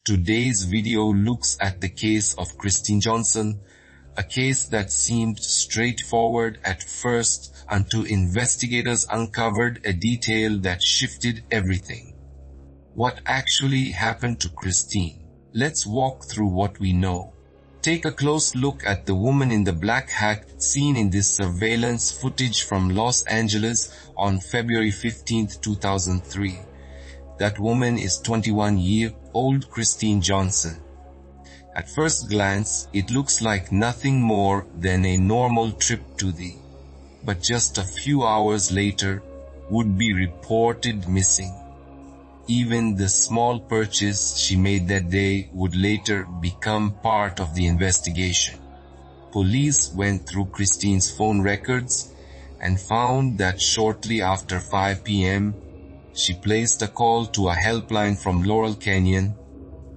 Today's video looks at the case of Kristi Johnson, a case that seemed straightforward at first until investigators uncovered a detail that shifted everything. What actually happened to Kristi? Let's walk through what we know. Take a close look at the woman in the black hat seen in this surveillance footage from Los Angeles on February 15, 2003. That woman is 21-year-old Kristi Johnson. At first glance, it looks like nothing more than a normal trip to the, but just a few hours later, would be reported missing. Even the small purchase she made that day would later become part of the investigation. Police went through Kristi's phone records and found that shortly after 5 p.m., she placed a call to a helpline from Laurel Canyon,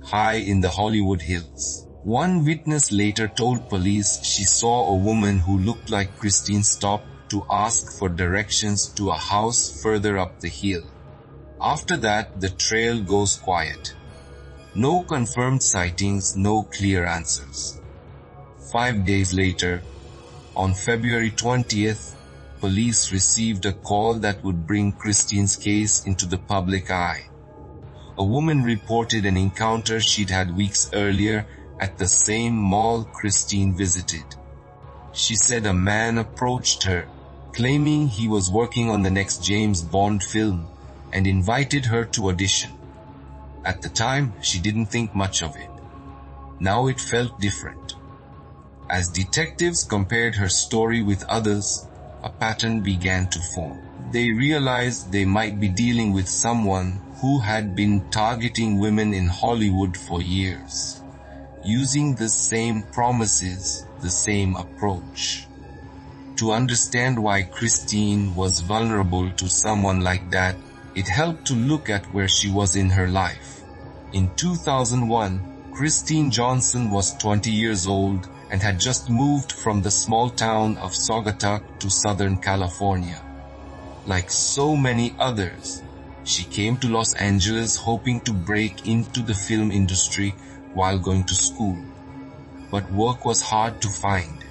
high in the Hollywood Hills. One witness later told police she saw a woman who looked like Kristi stop to ask for directions to a house further up the hill. After that, the trail goes quiet. No confirmed sightings, no clear answers. 5 days later, on February 20th, police received a call that would bring Kristi's case into the public eye. A woman reported an encounter she'd had weeks earlier at the same mall Kristi visited. She said a man approached her, claiming he was working on the next James Bond film, and invited her to audition. At the time, she didn't think much of it. Now it felt different. As detectives compared her story with others, a pattern began to form. They realized they might be dealing with someone who had been targeting women in Hollywood for years, using the same promises, the same approach. To understand why Kristi was vulnerable to someone like that, it helped to look at where she was in her life. In 2001, Kristi Johnson was 20 years old and had just moved from the small town of Saugatuck to Southern California. Like so many others, she came to Los Angeles hoping to break into the film industry while going to school. But work was hard to find.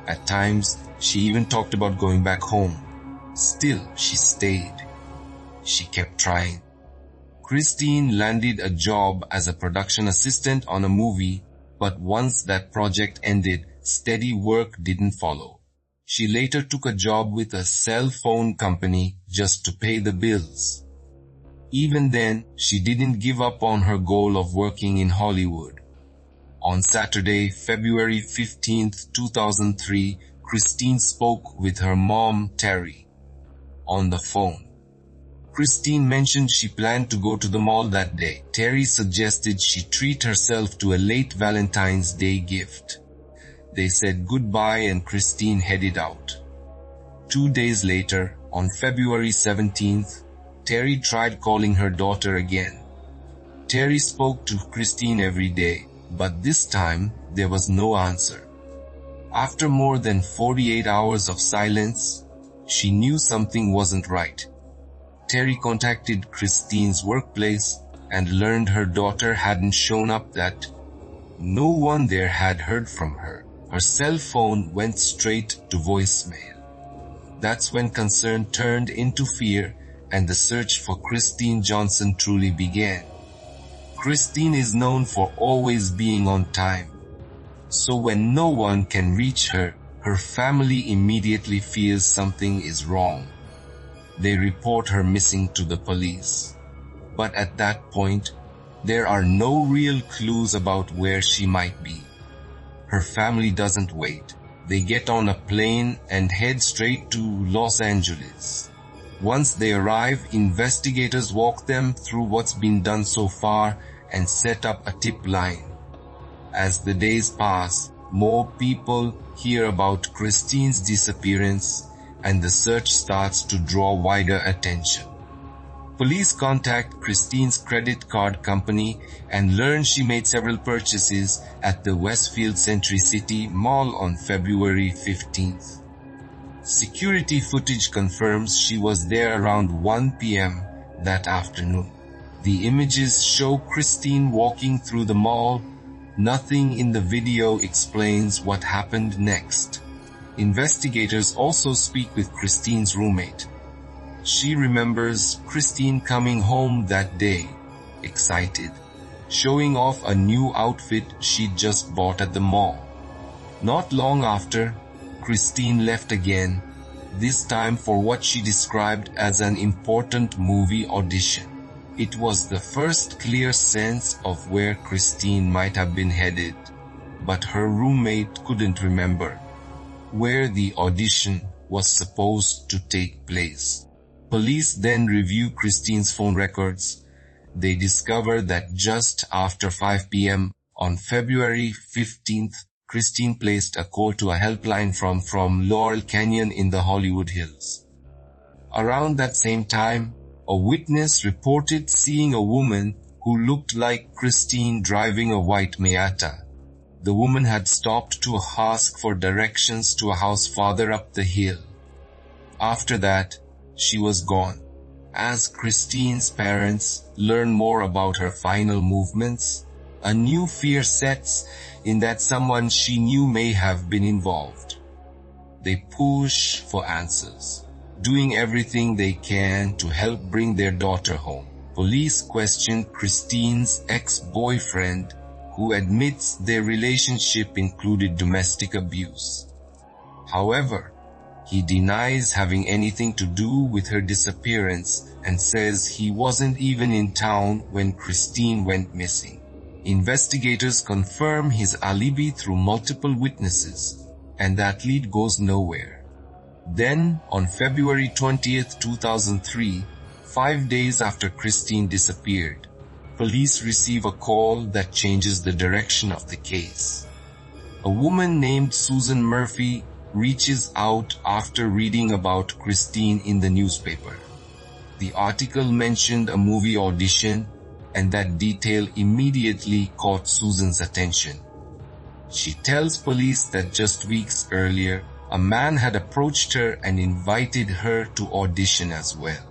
At times, she even talked about going back home. Still, she stayed. She kept trying. Kristi landed a job as a production assistant on a movie, but once that project ended, steady work didn't follow. She later took a job with a cell phone company just to pay the bills. Even then, she didn't give up on her goal of working in Hollywood. On Saturday, February 15, 2003, Kristi spoke with her mom, Terry, on the phone. Kristi mentioned she planned to go to the mall that day. Terry suggested she treat herself to a late Valentine's Day gift. They said goodbye and Kristi headed out. 2 days later, on February 17th, Terry tried calling her daughter again. Terry spoke to Kristi every day, but this time, there was no answer. After more than 48 hours of silence, she knew something wasn't right. Terry contacted Kristi's workplace and learned her daughter hadn't shown up, that no one there had heard from her. Her cell phone went straight to voicemail. That's when concern turned into fear and the search for Kristi Johnson truly began. Kristi is known for always being on time. So when no one can reach her, her family immediately feels something is wrong. They report her missing to the police. But at that point, there are no real clues about where she might be. Her family doesn't wait. They get on a plane and head straight to Los Angeles. Once they arrive, investigators walk them through what's been done so far and set up a tip line. As the days pass, more people hear about Kristi's disappearance, and the search starts to draw wider attention. Police contact Kristi's credit card company and learn she made several purchases at the Westfield Century City Mall on February 15th. Security footage confirms she was there around 1 p.m. that afternoon. The images show Christine walking through the mall. Nothing in the video explains what happened next. Investigators also speak with Christine's roommate. She remembers Christine coming home that day, excited, showing off a new outfit she'd just bought at the mall. Not long after, Christine left again, this time for what she described as an important movie audition. It was the first clear sense of where Christine might have been headed, but her roommate couldn't remember where the audition was supposed to take place. Police then review Christine's phone records. They discover that just after 5 p.m. on February 15th, Christine placed a call to a helpline from Laurel Canyon in the Hollywood Hills. Around that same time, a witness reported seeing a woman who looked like Christine driving a white Miata. The woman had stopped to ask for directions to a house farther up the hill. After that, she was gone. As Christine's parents learn more about her final movements, a new fear sets in that someone she knew may have been involved. They push for answers, doing everything they can to help bring their daughter home. Police question Christine's ex-boyfriend, who admits their relationship included domestic abuse. However, he denies having anything to do with her disappearance and says he wasn't even in town when Christine went missing. Investigators confirm his alibi through multiple witnesses, and that lead goes nowhere. Then, on February 20th, 2003, 5 days after Christine disappeared, police receive a call that changes the direction of the case. A woman named Susan Murphy reaches out after reading about Christine in the newspaper. The article mentioned a movie audition, and that detail immediately caught Susan's attention. She tells police that just weeks earlier, a man had approached her and invited her to audition as well.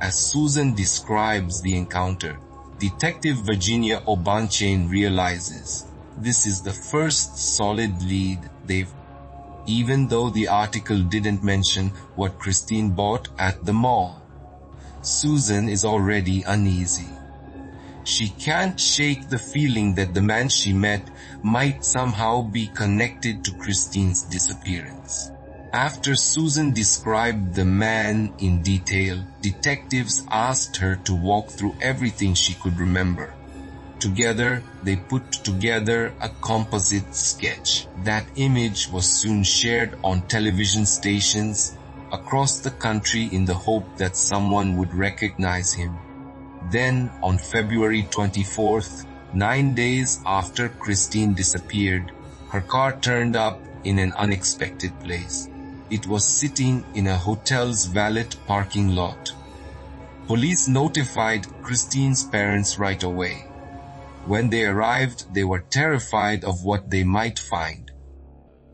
As Susan describes the encounter, Detective Virginia Obanchain realizes this is the first solid lead they've. Even though the article didn't mention what Christine bought at the mall, Susan is already uneasy. She can't shake the feeling that the man she met might somehow be connected to Christine's disappearance. After Susan described the man in detail, detectives asked her to walk through everything she could remember. Together, they put together a composite sketch. That image was soon shared on television stations across the country in the hope that someone would recognize him. Then, on February 24th, 9 days after Christine disappeared, her car turned up in an unexpected place. It was sitting in a hotel's valet parking lot. Police notified Christine's parents right away. When they arrived, they were terrified of what they might find.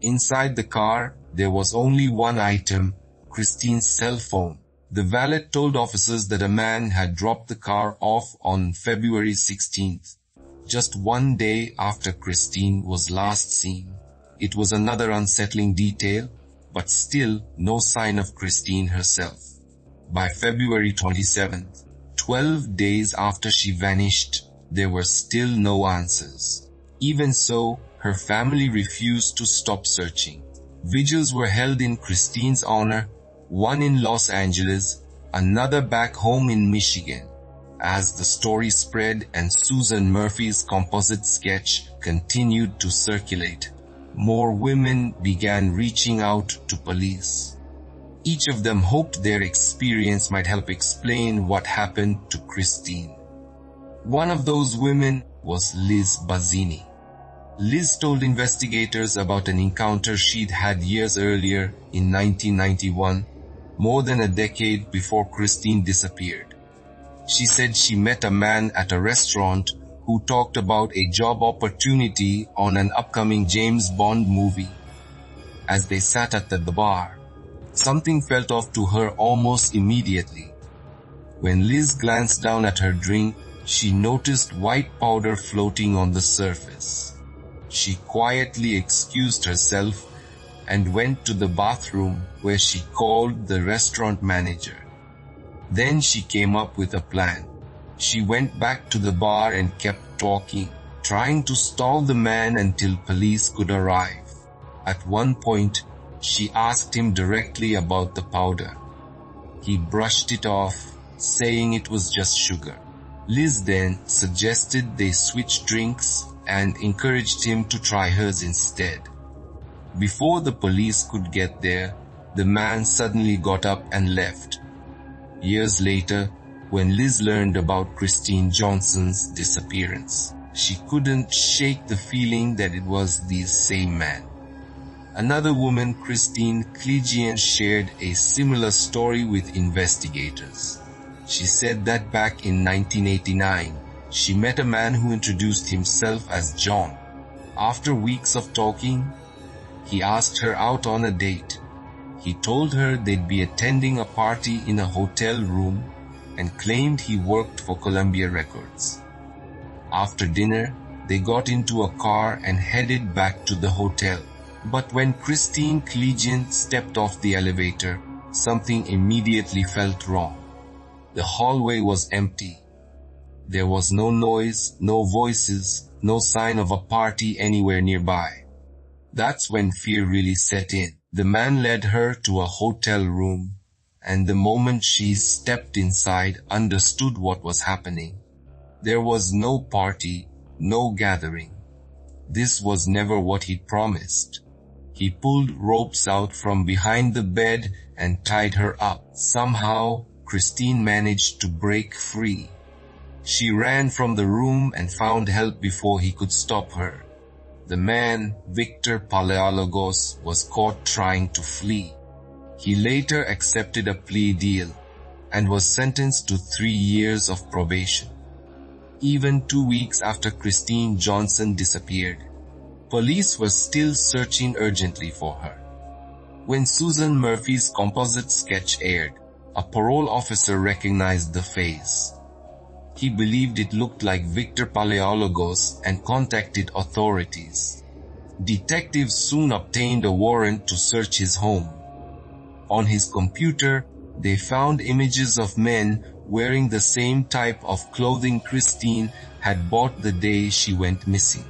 Inside the car, there was only one item, Christine's cell phone. The valet told officers that a man had dropped the car off on February 16th, just 1 day after Christine was last seen. It was another unsettling detail, but still no sign of Christine herself. By February 27th, 12 days after she vanished, there were still no answers. Even so, her family refused to stop searching. Vigils were held in Christine's honor, one in Los Angeles, another back home in Michigan. As the story spread and Susan Murphy's composite sketch continued to circulate, more women began reaching out to police. Each of them hoped their experience might help explain what happened to Christine. One of those women was Liz Bazzini. Liz told investigators about an encounter she'd had years earlier in 1991, more than a decade before Christine disappeared. She said she met a man at a restaurant who talked about a job opportunity on an upcoming James Bond movie. As they sat at the bar, something felt off to her almost immediately. When Liz glanced down at her drink, She noticed white powder floating on the surface. She quietly excused herself and went to the bathroom where she called the restaurant manager. Then she came up with a plan. She went back to the bar and kept talking, trying to stall the man until police could arrive. At one point, she asked him directly about the powder. He brushed it off, saying it was just sugar. Liz then suggested they switch drinks and encouraged him to try hers instead. Before the police could get there, the man suddenly got up and left. Years later, when Liz learned about Kristi Johnson's disappearance, she couldn't shake the feeling that it was the same man. Another woman, Kristi Johnsson, shared a similar story with investigators. She said that back in 1989, she met a man who introduced himself as John. After weeks of talking, he asked her out on a date. He told her they'd be attending a party in a hotel room and claimed he worked for Columbia Records. After dinner, they got into a car and headed back to the hotel. But when Kristi Johnsson stepped off the elevator, something immediately felt wrong. The hallway was empty. There was no noise, no voices, no sign of a party anywhere nearby. That's when fear really set in. The man led her to a hotel room, and the moment she stepped inside, understood what was happening. There was no party, no gathering. This was never what he'd promised. He pulled ropes out from behind the bed and tied her up. Somehow, Kristi managed to break free. She ran from the room and found help before he could stop her. The man, Victor Paleologos, was caught trying to flee. He later accepted a plea deal and was sentenced to 3 years of probation. Even 2 weeks after Kristi Johnson disappeared, police were still searching urgently for her. When Susan Murphy's composite sketch aired, a parole officer recognized the face. He believed it looked like Victor Paleologos and contacted authorities. Detectives soon obtained a warrant to search his home. On his computer, they found images of men wearing the same type of clothing Kristi had bought the day she went missing.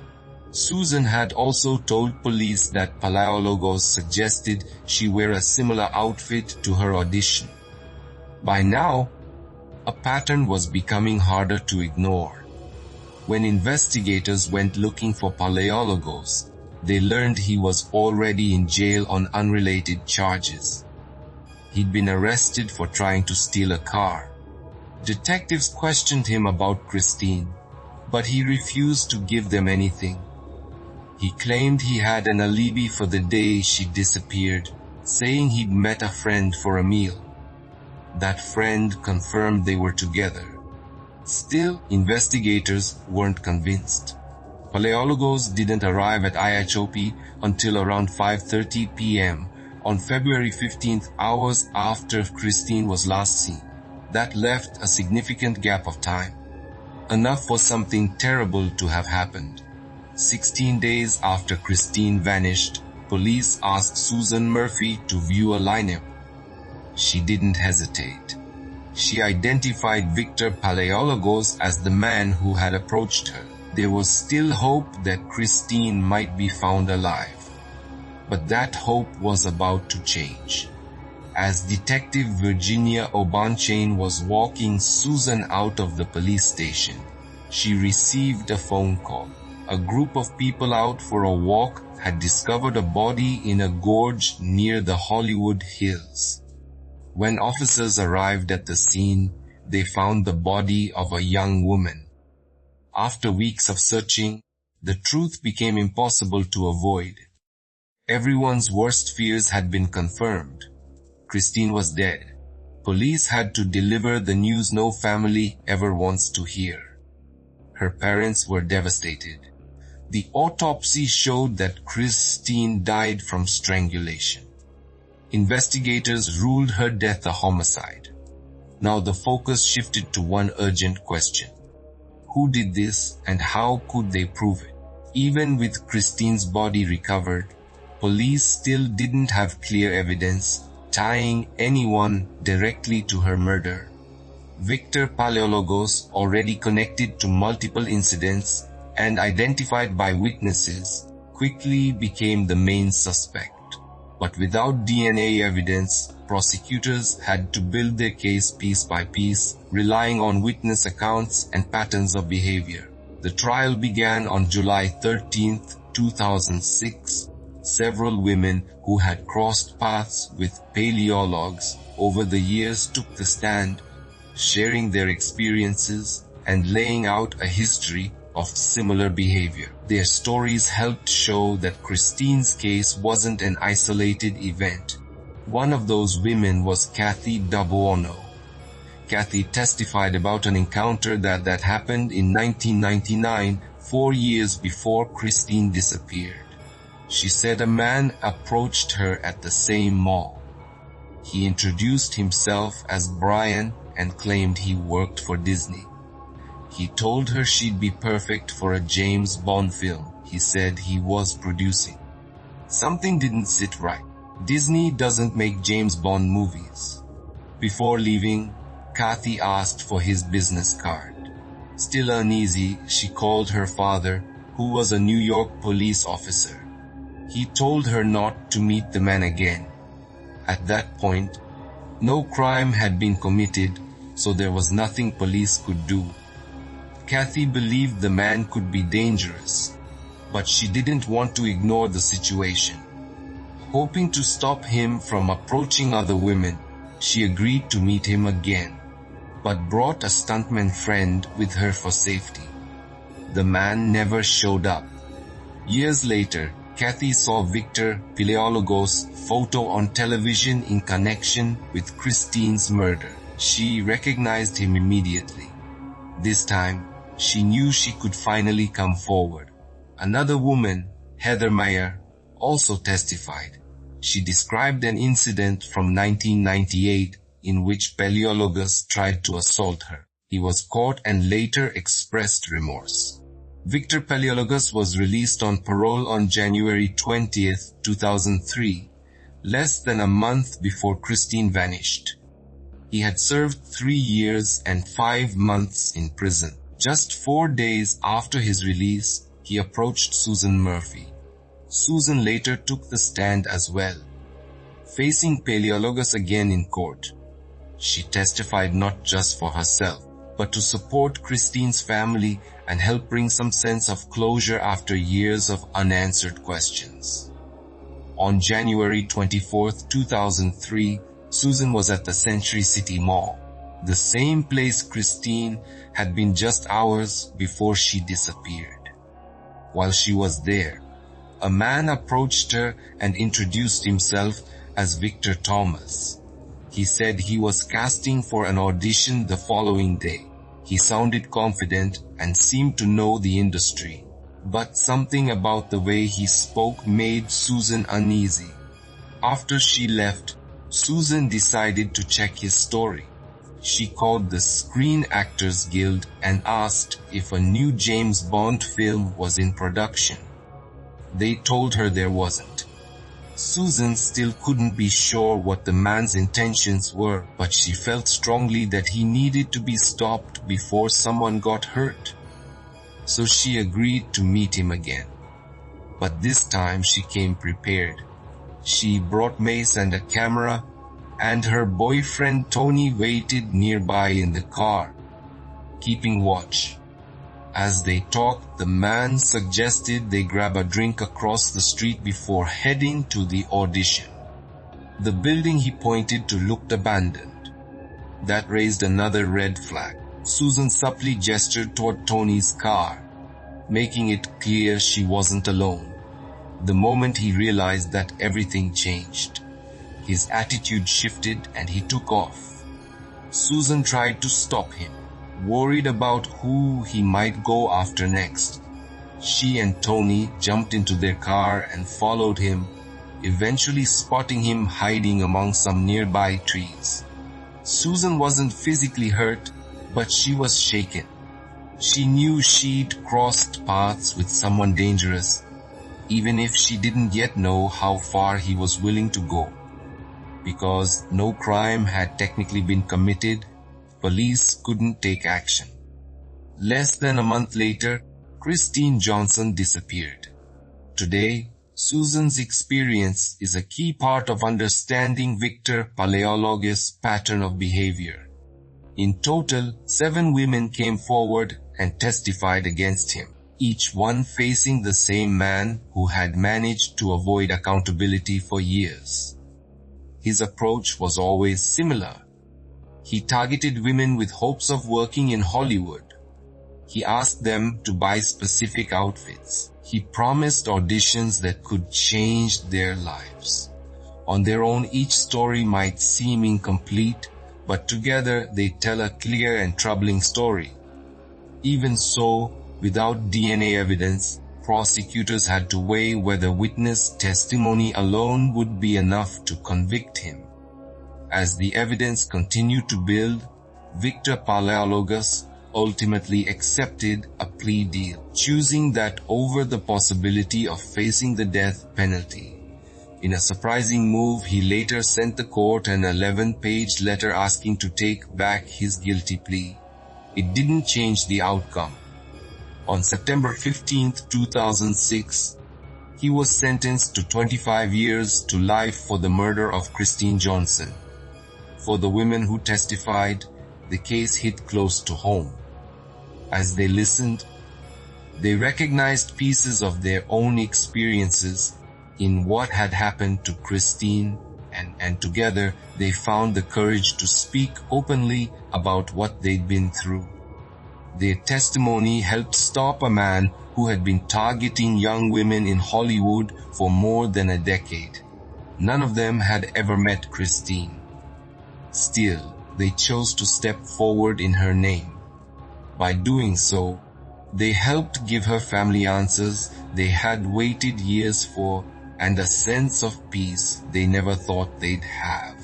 Susan had also told police that Paleologos suggested she wear a similar outfit to her audition. By now, a pattern was becoming harder to ignore. When investigators went looking for Paleologos, they learned he was already in jail on unrelated charges. He'd been arrested for trying to steal a car. Detectives questioned him about Kristi, but he refused to give them anything. He claimed he had an alibi for the day she disappeared, saying he'd met a friend for a meal. That friend confirmed they were together. Still, investigators weren't convinced. Paleologos didn't arrive at IHOP until around 5:30 p.m. on February 15th, hours after Kristi was last seen. That left a significant gap of time. Enough for something terrible to have happened. 16 days after Kristi vanished, police asked Susan Murphy to view a lineup. She didn't hesitate. She identified Victor Paleologos as the man who had approached her. There was still hope that Kristi might be found alive. But that hope was about to change. As Detective Virginia Obanchain was walking Susan out of the police station, she received a phone call. A group of people out for a walk had discovered a body in a gorge near the Hollywood Hills. When officers arrived at the scene, they found the body of a young woman. After weeks of searching, the truth became impossible to avoid. Everyone's worst fears had been confirmed. Kristi was dead. Police had to deliver the news no family ever wants to hear. Her parents were devastated. The autopsy showed that Kristi died from strangulation. Investigators ruled her death a homicide. Now the focus shifted to one urgent question. Who did this and how could they prove it? Even with Kristi's body recovered, police still didn't have clear evidence tying anyone directly to her murder. Victor Paleologos, already connected to multiple incidents and identified by witnesses, quickly became the main suspect. But without DNA evidence, prosecutors had to build their case piece by piece, relying on witness accounts and patterns of behavior. The trial began on July 13, 2006. Several women who had crossed paths with paleologs over the years took the stand, sharing their experiences and laying out a history of similar behavior. Their stories helped show that Kristi's case wasn't an isolated event. One of those women was Kathy Dabuono. Kathy testified about an encounter that happened in 1999, 4 years before Kristi disappeared. She said a man approached her at the same mall. He introduced himself as Brian and claimed he worked for Disney. He told her she'd be perfect for a James Bond film he said he was producing. Something didn't sit right. Disney doesn't make James Bond movies. Before leaving, Kathy asked for his business card. Still uneasy, she called her father, who was a New York police officer. He told her not to meet the man again. At that point, no crime had been committed, so there was nothing police could do. Kathy believed the man could be dangerous, but she didn't want to ignore the situation. Hoping to stop him from approaching other women, she agreed to meet him again, but brought a stuntman friend with her for safety. The man never showed up. Years later, Kathy saw Victor Paleologos' photo on television in connection with Kristi's murder. She recognized him immediately. This time, she knew she could finally come forward. Another woman, Heather Meyer, also testified. She described an incident from 1998 in which Paleologos tried to assault her. He was caught and later expressed remorse. Victor Paleologos was released on parole on January 20, 2003, less than a month before Kristi vanished. He had served 3 years and 5 months in prison. Just 4 days after his release, he approached Susan Murphy. Susan later took the stand as well, facing Paleologos again in court. She testified not just for herself, but to support Kristi's family and help bring some sense of closure after years of unanswered questions. On January 24, 2003, Susan was at the Century City Mall, the same place Kristi had been just hours before she disappeared. While she was there, a man approached her and introduced himself as Victor Thomas. He said he was casting for an audition the following day. He sounded confident and seemed to know the industry, but something about the way he spoke made Susan uneasy. After she left, Susan decided to check his story. She called the Screen Actors Guild and asked if a new James Bond film was in production. They told her there wasn't. Susan still couldn't be sure what the man's intentions were, but she felt strongly that he needed to be stopped before someone got hurt. So she agreed to meet him again. But this time she came prepared. She brought mace and a camera, and her boyfriend Tony waited nearby in the car, keeping watch. As they talked, the man suggested they grab a drink across the street before heading to the audition. The building he pointed to looked abandoned. That raised another red flag. Susan subtly gestured toward Tony's car, making it clear she wasn't alone. The moment he realized that, everything changed. His attitude shifted and he took off. Susan tried to stop him, worried about who he might go after next. She and Tony jumped into their car and followed him, eventually spotting him hiding among some nearby trees. Susan wasn't physically hurt, but she was shaken. She knew she'd crossed paths with someone dangerous, even if she didn't yet know how far he was willing to go. Because no crime had technically been committed, police couldn't take action. Less than a month later, Kristi Johnson disappeared. Today, Susan's experience is a key part of understanding Victor Palaiologos' pattern of behavior. In total, 7 women came forward and testified against him, each one facing the same man who had managed to avoid accountability for years. His approach was always similar. He targeted women with hopes of working in Hollywood. He asked them to buy specific outfits. He promised auditions that could change their lives. On their own, each story might seem incomplete, but together they tell a clear and troubling story. Even so, without DNA evidence, prosecutors had to weigh whether witness testimony alone would be enough to convict him. As the evidence continued to build, Victor Palaiologos ultimately accepted a plea deal, choosing that over the possibility of facing the death penalty. In a surprising move, he later sent the court an 11-page letter asking to take back his guilty plea. It didn't change the outcome. On September 15, 2006, he was sentenced to 25 years to life for the murder of Kristi Johnson. For the women who testified, the case hit close to home. As they listened, they recognized pieces of their own experiences in what had happened to Kristi, and together they found the courage to speak openly about what they'd been through. Their testimony helped stop a man who had been targeting young women in Hollywood for more than a decade. None of them had ever met Kristi. Still, they chose to step forward in her name. By doing so, they helped give her family answers they had waited years for and a sense of peace they never thought they'd have.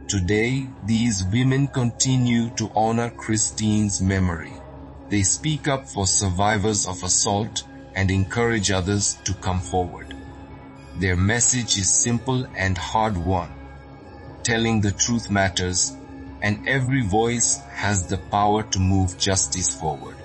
Today, these women continue to honor Kristi's memory. They speak up for survivors of assault and encourage others to come forward. Their message is simple and hard-won. Telling the truth matters, and every voice has the power to move justice forward.